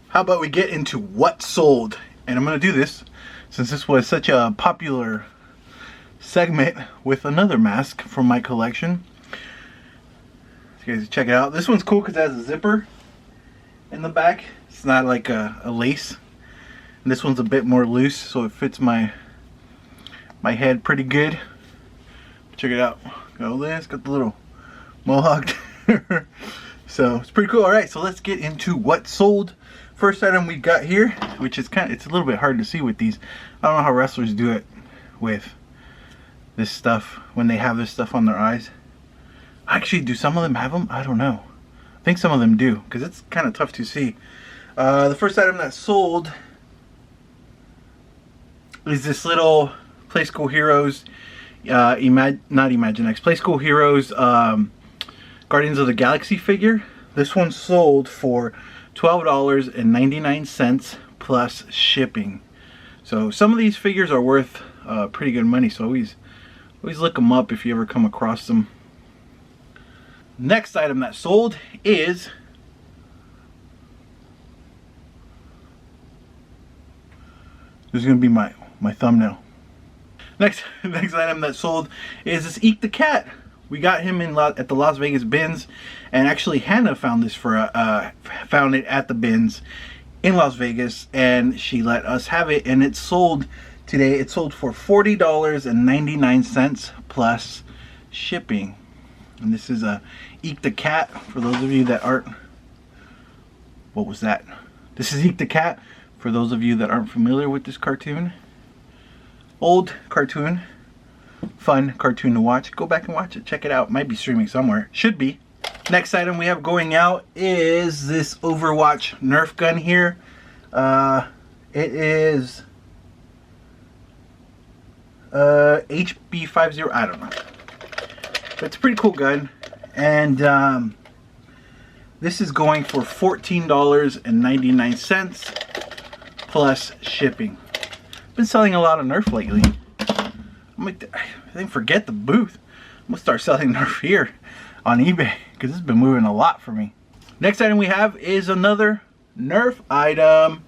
How about we get into what sold? And I'm going to do this since this was such a popular segment with another mask from my collection. So you guys check it out. This one's cool because it has a zipper in the back. It's not like a lace. And this one's a bit more loose, so it fits my head pretty good. Check it out. Got all this, got the little mohawk there. So it's pretty cool. All right, so let's get into what sold. First item we got here, which is it's a little bit hard to see with these. I don't know how wrestlers do it with this stuff when they have this stuff on their eyes. Actually, do some of them have them? I don't know. I think some of them do, because it's kind of tough to see. The first item that sold is this little Play School Heroes, not Imaginext, Play School Heroes Guardians of the Galaxy figure. This one sold for $12.99 plus shipping. So some of these figures are worth pretty good money, so always look them up if you ever come across them. Next item that sold is this is gonna be my thumbnail. Next item that sold is this Eek the Cat. We got him at the Las Vegas bins, and actually Hannah found this found it at the bins in Las Vegas, and she let us have it, and it sold today. It sold for $40.99 plus shipping. And this is a Eek the Cat for those of you that aren't. What was that? This is Eek the Cat for those of you that aren't familiar with this cartoon. Old cartoon, fun cartoon to watch. Go back and watch it. Check it out. Might be streaming somewhere. Should be. Next item we have going out is this Overwatch Nerf gun here. It is HB50. I don't know. But it's a pretty cool gun, and this is going for $14.99 plus shipping. Been selling a lot of Nerf lately. I think forget the booth. I'm gonna start selling Nerf here on eBay because it's been moving a lot for me. Next item we have is another Nerf item,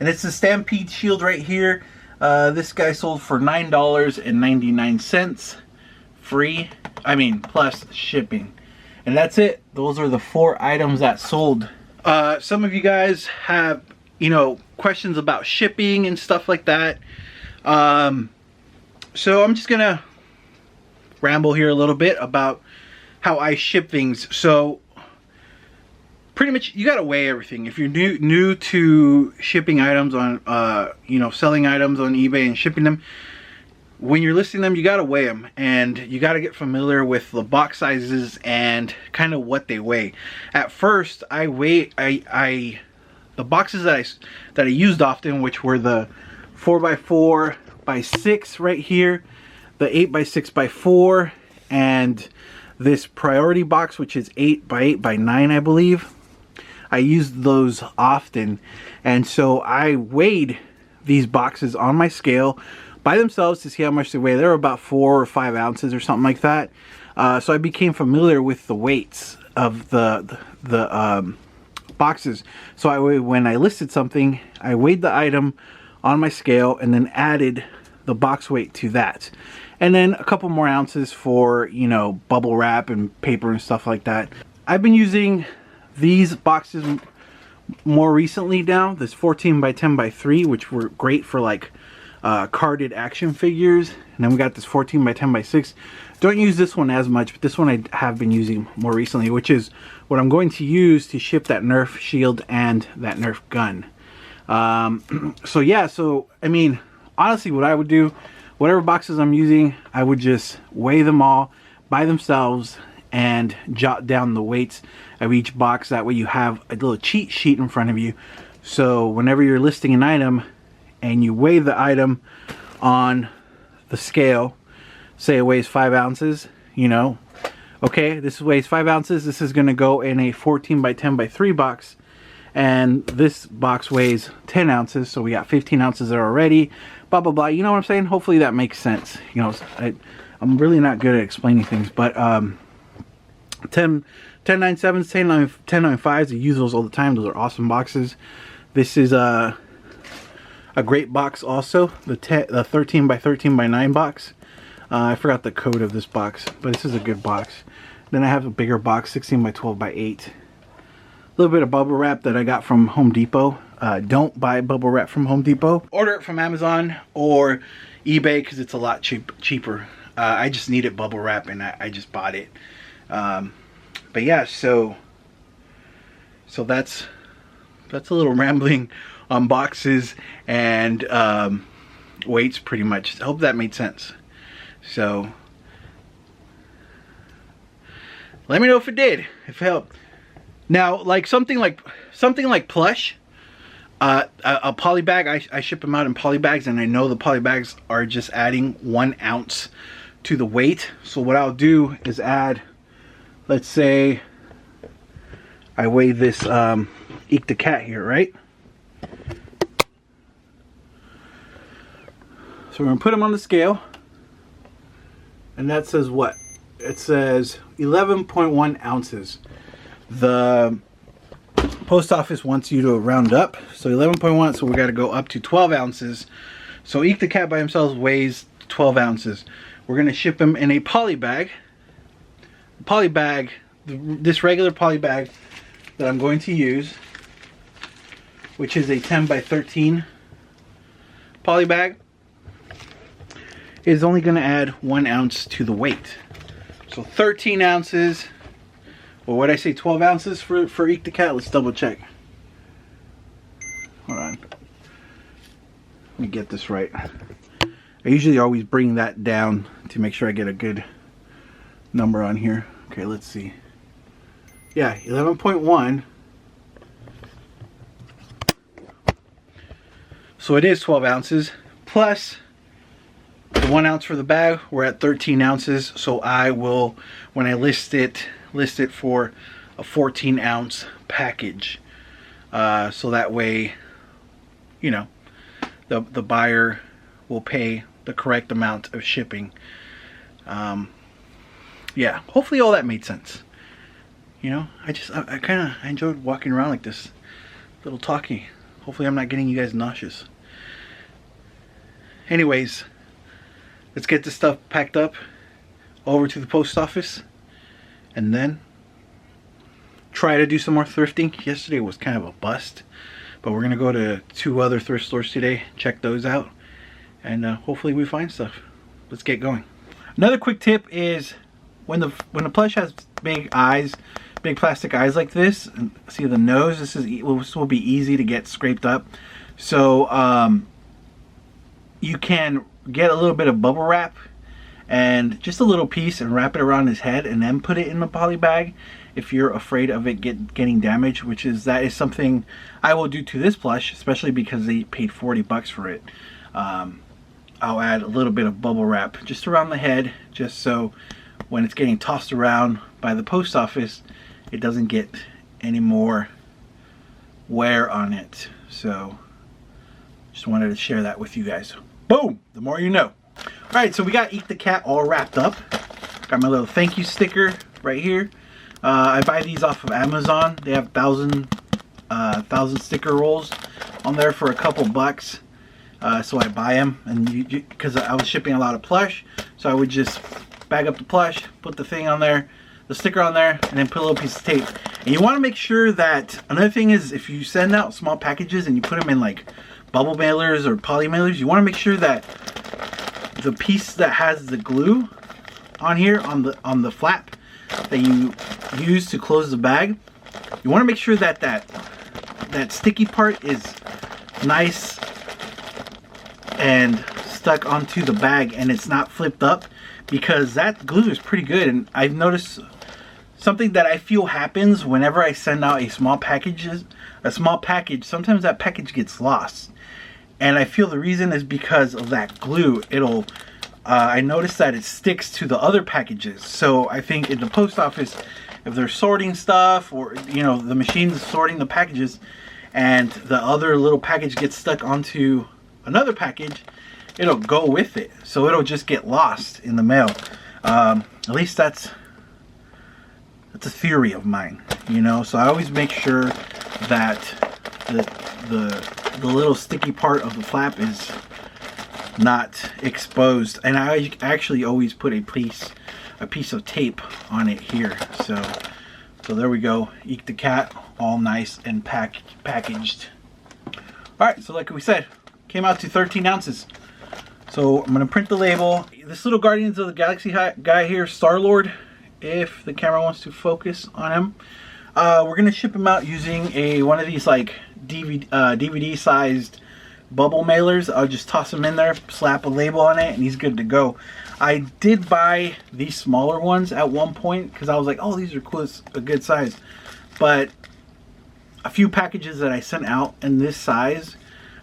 and it's the Stampede Shield right here. This guy sold for $9.99 free. Plus shipping, and that's it. Those are the 4 items that sold. Some of you guys have questions about shipping and stuff like that. So I'm just gonna ramble here a little bit about how I ship things. So pretty much you gotta weigh everything. If you're new to shipping items on selling items on eBay and shipping them, when you're listing them, you gotta weigh them, and you gotta get familiar with the box sizes and kind of what they weigh. At first the boxes that I used often, which were the 4x4x6 right here, the 8x6x4, and this priority box, which is 8x8x9, I believe. I used those often, and so I weighed these boxes on my scale by themselves to see how much they weigh. They're about 4 or 5 ounces or something like that. So I became familiar with the weights of the boxes. So when I listed something, I weighed the item on my scale and then added the box weight to that, and then a couple more ounces for bubble wrap and paper and stuff like that. I've been using these boxes more recently now, this 14x10x3, which were great for like carded action figures, and then we got this 14x10x6. Don't use this one as much, but this one I have been using more recently, which is what I'm going to use to ship that Nerf shield and that Nerf gun. So yeah, honestly what I would do, whatever boxes I'm using, I would just weigh them all by themselves and jot down the weights of each box. That way you have a little cheat sheet in front of you, so whenever you're listing an item and you weigh the item on the scale, say it weighs 5 ounces, okay, this weighs 5 ounces, this is going to go in a 14x10x3 box, and this box weighs 10 ounces, so we got 15 ounces there already, blah blah blah. You know what I'm saying? Hopefully that makes sense. I'm really not good at explaining things, but 1097s, 1095s. I use those all the time. Those are awesome boxes. This is a great box also, the 13 by 13 by 9 box. I forgot the code of this box, but this is a good box. Then I have a bigger box, 16 by 12 by 8. A little bit of bubble wrap that I got from Home Depot. Don't buy bubble wrap from Home Depot. Order it from Amazon or eBay because it's a lot cheaper. I just needed bubble wrap and I just bought it. But yeah, so that's a little rambling on boxes and weights pretty much. I hope that made sense. So let me know if it did, if it helped. Now, like something like plush, a poly bag, I ship them out in poly bags, and I know the poly bags are just adding 1 ounce to the weight. So what I'll do is add, let's say I weigh this Eek the Cat here, right? So we're gonna put them on the scale, and that says what? It says 11.1 ounces. The post office wants you to round up, so 11.1, so we got to go up to 12 ounces. So Eek the Cat by himself weighs 12 ounces. We're going to ship him in a poly bag. Poly bag, this regular poly bag that I'm going to use, which is a 10 by 13 poly bag, is only going to add 1 ounce to the weight. So 13 ounces. Well, what did I say, 12 ounces for Eek the Cat? Let's double check. Hold on. Let me get this right. I usually always bring that down to make sure I get a good number on here. Okay, let's see. Yeah, 11.1. So it is 12 ounces. Plus the 1 ounce for the bag, we're at 13 ounces. So I will, when I list it for a 14 ounce package, so that way, you know, the buyer will pay the correct amount of shipping. Yeah, hopefully all that made sense. You know, I kind of enjoyed walking around like this, little talky. Hopefully I'm not getting you guys nauseous. Anyways, let's get this stuff packed up over to the post office, and then try to do some more thrifting. Yesterday was kind of a bust, but we're gonna go to 2 other thrift stores today, check those out, and hopefully we find stuff. Let's get going. Another quick tip is when the plush has big eyes, big plastic eyes like this, and see the nose, this will be easy to get scraped up. So you can get a little bit of bubble wrap and just a little piece and wrap it around his head and then put it in the poly bag if you're afraid of it getting damaged, that is something I will do to this plush, especially because they paid 40 bucks for it. I'll add a little bit of bubble wrap just around the head, just so when it's getting tossed around by the post office, it doesn't get any more wear on it. So just wanted to share that with you guys. Boom, the more you know. All right, so we got Eek the Cat all wrapped up. Got my little thank you sticker right here. I buy these off of Amazon. They have 1,000 sticker rolls on there for a couple bucks. So I buy them, and because I was shipping a lot of plush, so I would just bag up the plush, put the thing on there, the sticker on there, and then put a little piece of tape. And you want to make sure that, another thing is, if you send out small packages and you put them in like bubble mailers or poly mailers, you want to make sure that the piece that has the glue on here, on the flap that you use to close the bag, you want to make sure that that sticky part is nice and stuck onto the bag and it's not flipped up, because that glue is pretty good. And I've noticed something that I feel happens whenever I send out a small package, sometimes that package gets lost. And I feel the reason is because of that glue. I noticed that it sticks to the other packages. So I think in the post office, if they're sorting stuff, or you know, the machine's sorting the packages and the other little package gets stuck onto another package, it'll go with it. So it'll just get lost in the mail. At least that's it's a theory of mine, you know. So I always make sure that the little sticky part of the flap is not exposed, and I actually always put a piece of tape on it here. So there we go. Eek the cat, all nice and packaged. All right, so like we said, came out to 13 ounces. So I'm gonna print the label. This little Guardians of the Galaxy guy here, Star-Lord, if the camera wants to focus on him. We're gonna ship him out using one of these like DVD sized bubble mailers. I'll just toss him in there, slap a label on it, and he's good to go. I did buy these smaller ones at one point because I was like, oh, these are cool, it's a good size. But a few packages that I sent out in this size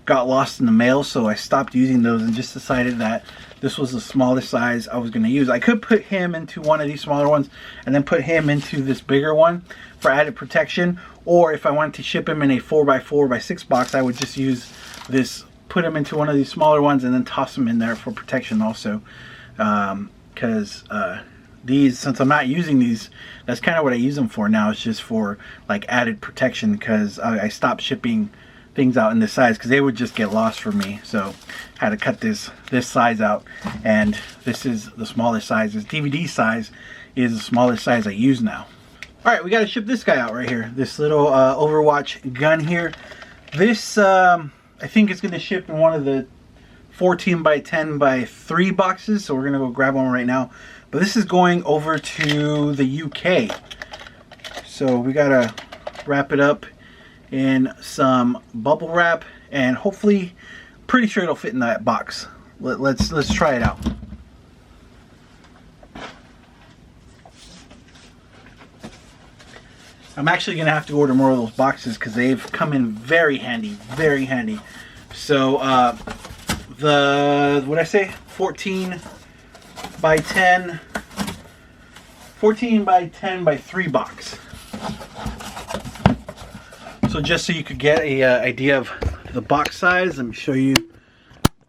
got lost in the mail, so I stopped using those and just decided that this was the smallest size I was going to use. I could put him into one of these smaller ones and then put him into this bigger one for added protection, or if I wanted to ship him in a 4x4x6 box, I would just use this, put him into one of these smaller ones and then toss them in there for protection also. Because these, since I'm not using these, that's kind of what I use them for now. It's just for like added protection, because I stopped shipping things out in this size because they would just get lost for me. So I had to cut this size out, and this is the smallest size. This DVD size is the smallest size I use now. All right, we got to ship this guy out right here. This little Overwatch gun here. This I think it's going to ship in one of the 14x10x3 boxes, so we're going to go grab one right now. But this is going over to the UK, so we got to wrap it up in some bubble wrap, and hopefully, pretty sure it'll fit in that box. Let's try it out. I'm actually gonna have to order more of those boxes because they've come in very handy, very handy. So what I say, 14x10x3 box. So just so you could get a idea of the box size, let me show you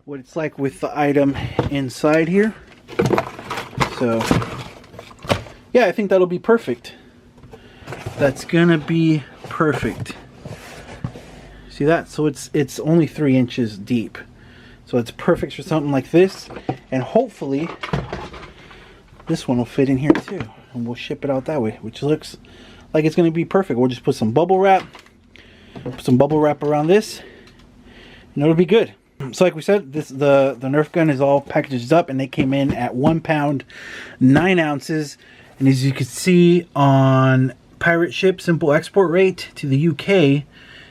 what it's like with the item inside here. So yeah, I think that'll be perfect. That's gonna be perfect. See that? So it's only 3 inches deep. So it's perfect for something like this, and hopefully this one will fit in here too, and we'll ship it out that way, which looks like it's gonna be perfect. We'll just put some bubble wrap. Put some bubble wrap around this, and it'll be good. So like we said, the Nerf gun is all packaged up, and they came in at 1 pound 9 ounces. And as you can see on pirate ship simple export rate to the UK,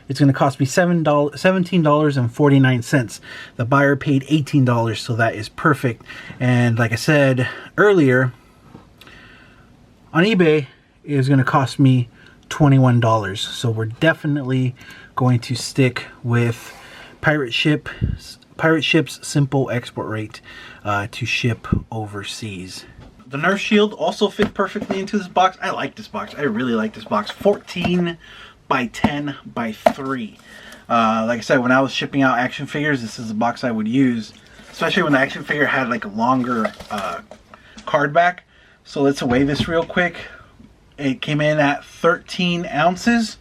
it's going to cost me $17.49. The buyer paid $18, so that is perfect. And like I said earlier, on eBay it is going to cost me $21. So we're definitely going to stick with pirate ship's simple export rate to ship overseas. The Nerf shield also fit perfectly into this box. I like this box. I really like this box. 14x10x3. Like I said, when I was shipping out action figures, this is the box I would use, especially when the action figure had like a longer card back. So let's weigh this real quick. It came in at 13 ounces.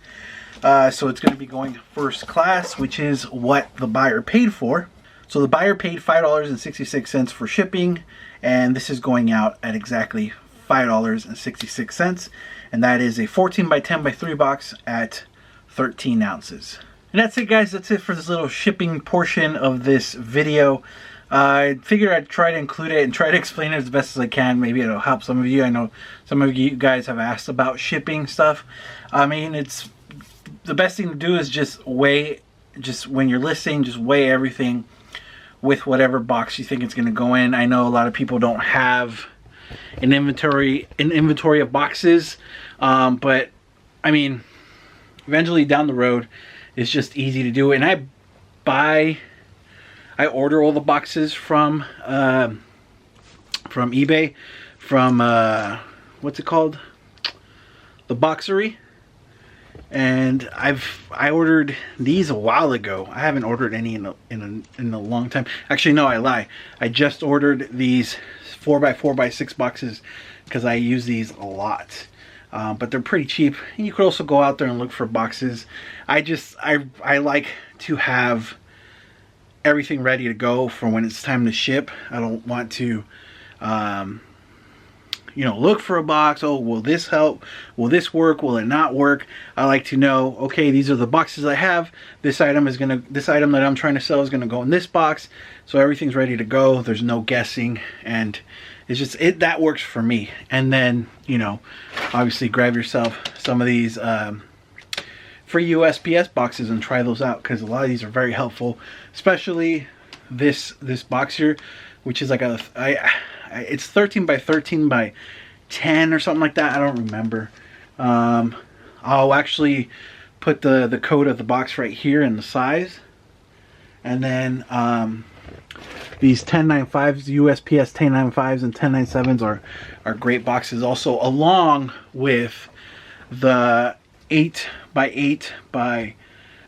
So it's going to be going first class, which is what the buyer paid for. So the buyer paid $5.66 for shipping, and this is going out at exactly $5.66. And that is a 14x10x3 box at 13 ounces. And that's it, guys. That's it for this little shipping portion of this video. I figured I'd try to include it and try to explain it as best as I can. Maybe it'll help some of you. I know some of you guys have asked about shipping stuff. I mean, it's the best thing to do is just weigh, just when you're listing, just weigh everything with whatever box you think it's going to go in. I know a lot of people don't have an inventory of boxes, but I mean, eventually down the road, it's just easy to do. And I order all the boxes from eBay, from what's it called, the Boxery, and I ordered these a while ago. I haven't ordered any in a long time. Actually, no, I lie. I just ordered these 4x4x6 boxes because I use these a lot. but they're pretty cheap. And you could also go out there and look for boxes. I like to have everything ready to go for when it's time to ship. I don't want to you know, look for a box. Oh, will this help? Will this work? Will it not work? I like to know, okay, these are the boxes I have. This item that I'm trying to sell is gonna go in this box. So everything's ready to go. There's no guessing, and it's just that works for me. And then, you know, obviously grab yourself some of these free USPS boxes and try those out, because a lot of these are very helpful, especially this box here, which is like it's 13 by 13 by 10 or something like that. I don't remember. I'll actually put the code of the box right here and the size. And then these 1095s, USPS 1095s and 1097s are great boxes also, along with the 8 by 8 by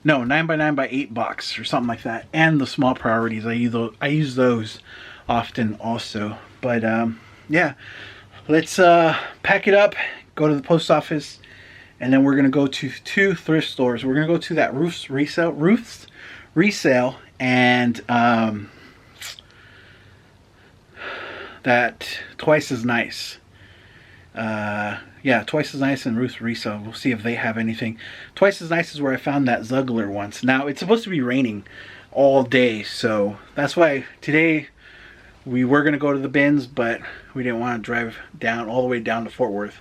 9 by 9 by 8 box or something like that, and the small priorities. I use those often also. But yeah, let's pack it up, go to the post office, and then we're gonna go to 2 thrift stores. We're gonna go to that Roof's resale and that Twice as Nice. Yeah, Twice as Nice and Roof's resale. We'll see if they have anything. Twice as Nice is where I found that Zugler once. Now it's supposed to be raining all day, so that's why today we were going to go to the bins, but we didn't want to drive down all the way down to Fort Worth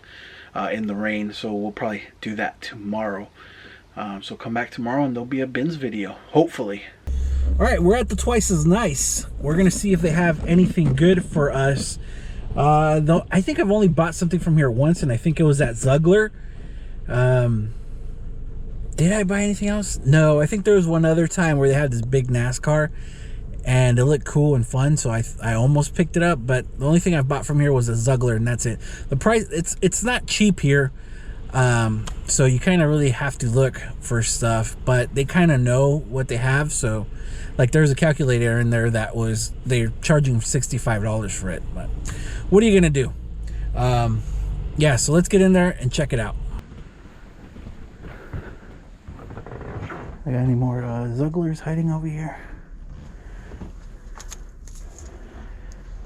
in the rain, so we'll probably do that tomorrow. So come back tomorrow and there'll be a bins video, hopefully. All right, we're at the Twice as Nice. We're going to see if they have anything good for us. Though I think I've only bought something from here once, and I think it was that Zugler. Did I buy anything else? No, I think there was one other time where they had this big NASCAR, and it looked cool and fun, so I almost picked it up. But the only thing I've bought from here was a Zugler, and that's it. The price, it's not cheap here, so you kind of really have to look for stuff, but they kind of know what they have. So like there's a calculator in there that they're charging $65 for it, but what are you gonna do? Yeah, so let's get in there and check it out. I got any more Zuglers hiding over here?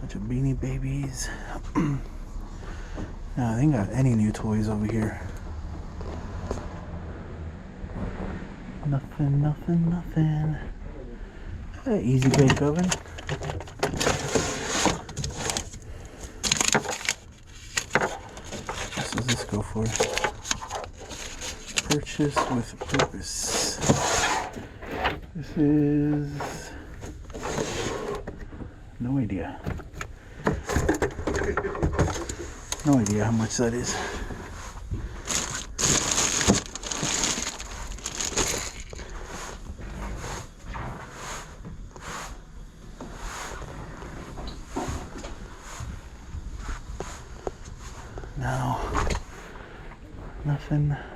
Bunch of Beanie Babies. No, I ain't got any new toys over here. Nothing. Easy bake oven. What does this go for? Purchase with purpose. This is no idea. No idea how much that is. No,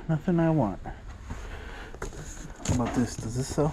nothing I want. How about this? Does this sell?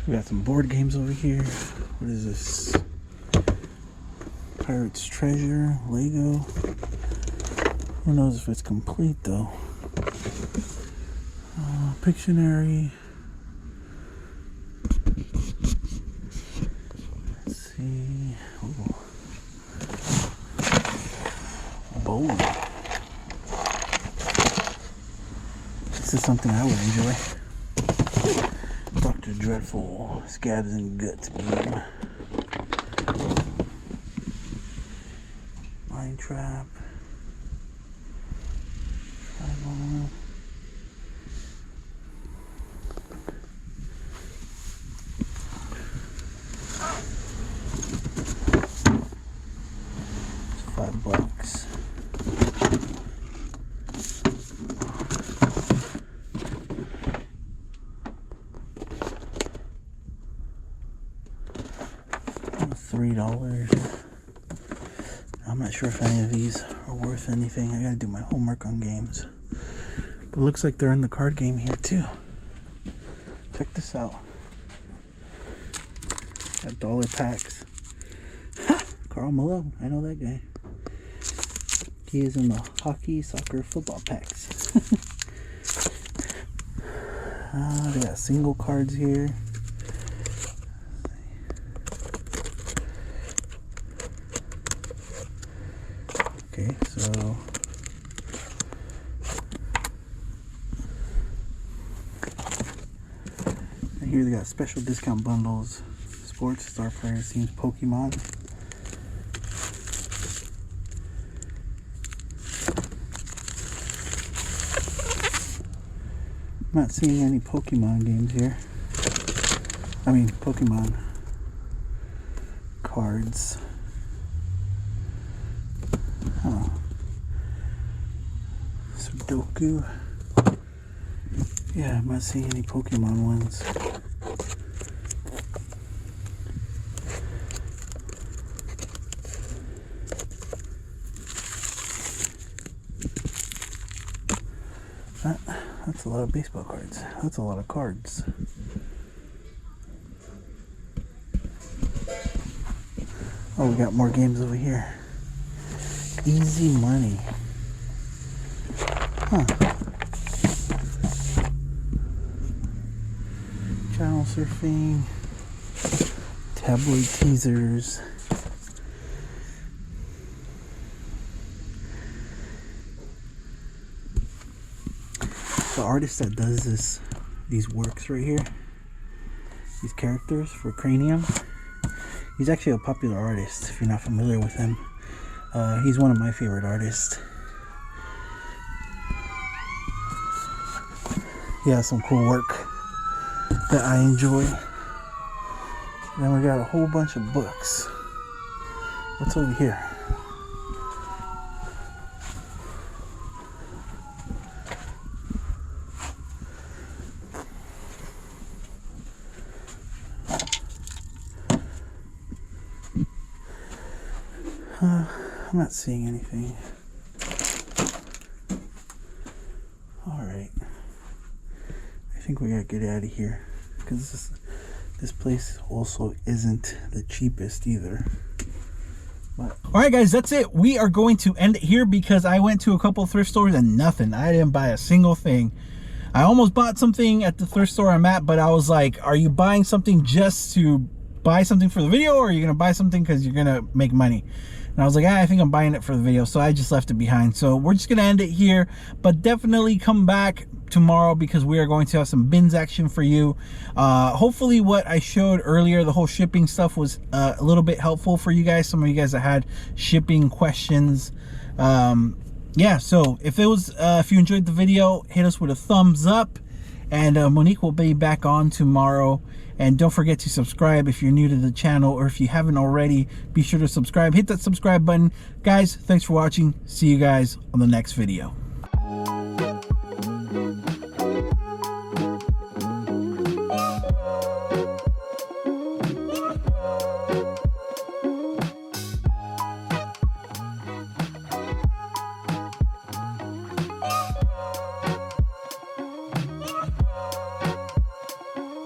We got some board games over here. What is this? Pirate's Treasure, Lego. Who knows if it's complete though. Pictionary. Let's see. Ooh. Bowling. This is something I would enjoy. Dr. Dreadful Scabs and Guts game. Flying trap. Eyeball. $5. $3. I'm not sure if any of these are worth anything. I gotta do my homework on games. But it looks like they're in the card game here too. Check this out. Got dollar packs. Ha! Carl Malone, I know that guy. He is in the hockey, soccer, football packs. They got single cards here. Okay, so and here they got special discount bundles, sports, star players, teams, Pokemon. I'm not seeing any Pokemon games here. I mean, Pokemon cards. Oh. Sudoku. Yeah, I'm not seeing any Pokemon ones. That's a lot of baseball cards. That's a lot of cards. Oh, we got more games over here. Easy money. Huh. Channel surfing. Tabloid teasers. The artist that does these works right here, these characters for Cranium, he's actually a popular artist if you're not familiar with him. He's one of my favorite artists. He has some cool work that I enjoy. And then we got a whole bunch of books. What's over here? I'm not seeing anything. Alright. I think we gotta get out of here. Because this place also isn't the cheapest either. Alright guys, that's it. We are going to end it here because I went to a couple thrift stores and nothing. I didn't buy a single thing. I almost bought something at the thrift store I'm at, but I was like, are you buying something just to buy something for the video, or are you gonna buy something because you're gonna make money? And I was like, I think I'm buying it for the video, so I just left it behind. So we're just gonna end it here, but definitely come back tomorrow because we are going to have some bins action for you. Hopefully what I showed earlier, the whole shipping stuff, was a little bit helpful for you guys. Some of you guys that had shipping questions. Yeah, so if you enjoyed the video, hit us with a thumbs up, and Monique will be back on tomorrow. And don't forget to subscribe if you're new to the channel, or if you haven't already, be sure to subscribe. Hit that subscribe button. Guys, thanks for watching. See you guys on the next video.